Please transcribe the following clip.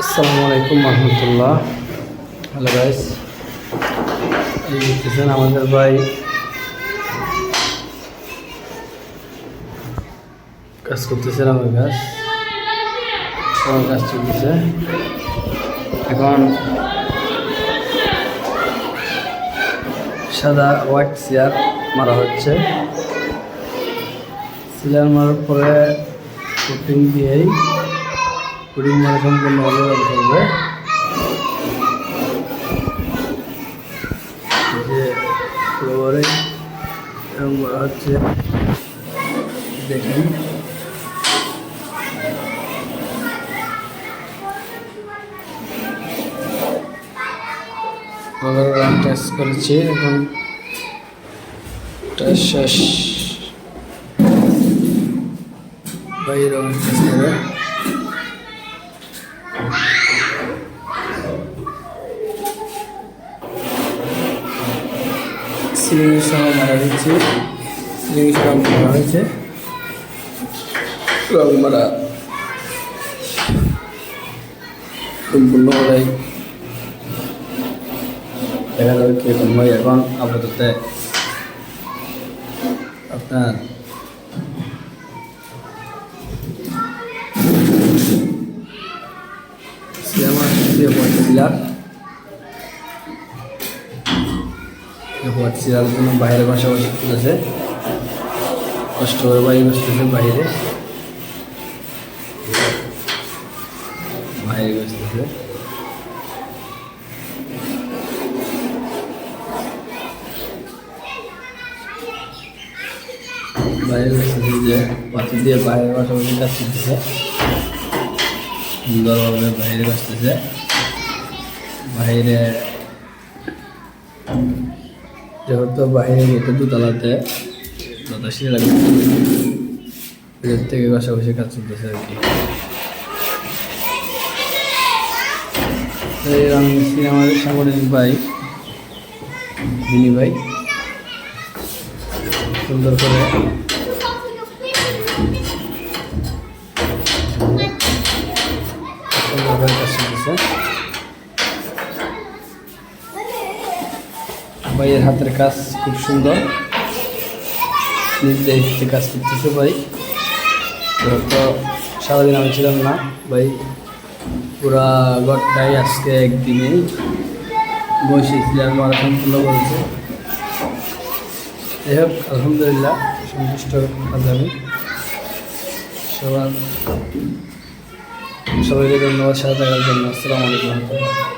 আসসালামু আলাইকুম রহমতুল্লাহ। Hello guys, এই দেখতেছেন আমাদের ভাই কাজ করতেছেন। আমার কাজ চলতেছে। এখন সাদা হোয়াইট চেয়ার মারা হচ্ছে। চেয়ার মারার পরে কোটিং দিয়েই কোটিং মারা সম্পূর্ণ হলে চলবে। যে ফ্লোরে এবং হচ্ছে দেখুন রান টেস্ট করেছি। এখন টেস্ট শেষ, বাইরে টেস্ট করে সিলিং সহ মারা হয়েছে। সিলিং সহ মারা হয়েছে, রং মারা সম্পূর্ণ হলেই দেখা যাবে কীরকম হয়। এখন আপাতত আপনার সিরিয়াল জন্য বাইরে পাশাপাশি তুলেছে, কষ্ট করে বাইরে বসতেছে। বাইরে বসতেছে যে পাতি দিয়ে বাইরে পাশাপাশি কাজ করতেছে। সুন্দরভাবে বাইরে বসতেছে। বাইরে যেহেতু বাইরে গেটে দুতলাতে এর থেকে পাশাপাশি কাজ চলতেছে আর কি। আমাদের সাংগঠনিক ভাই বিনি ভাই সুন্দর করে কাজ চলতেছে। ভাইয়ের হাতের কাজ খুব সুন্দর, নিজ দায়িত্বে কাজ করতেছে ভাই। তো সারাদিন আমি ছিলাম না ভাই, পুরা ঘরটাই আজকে একদিনেই বসেছিলাম, মারা সম্পূর্ণ করেছে। যাই হোক, আলহামদুলিল্লাহ সন্তুষ্ট আমি। সবাইকে ধন্যবাদ সাথে থাকার জন্য। আসসালামু আলাইকুম।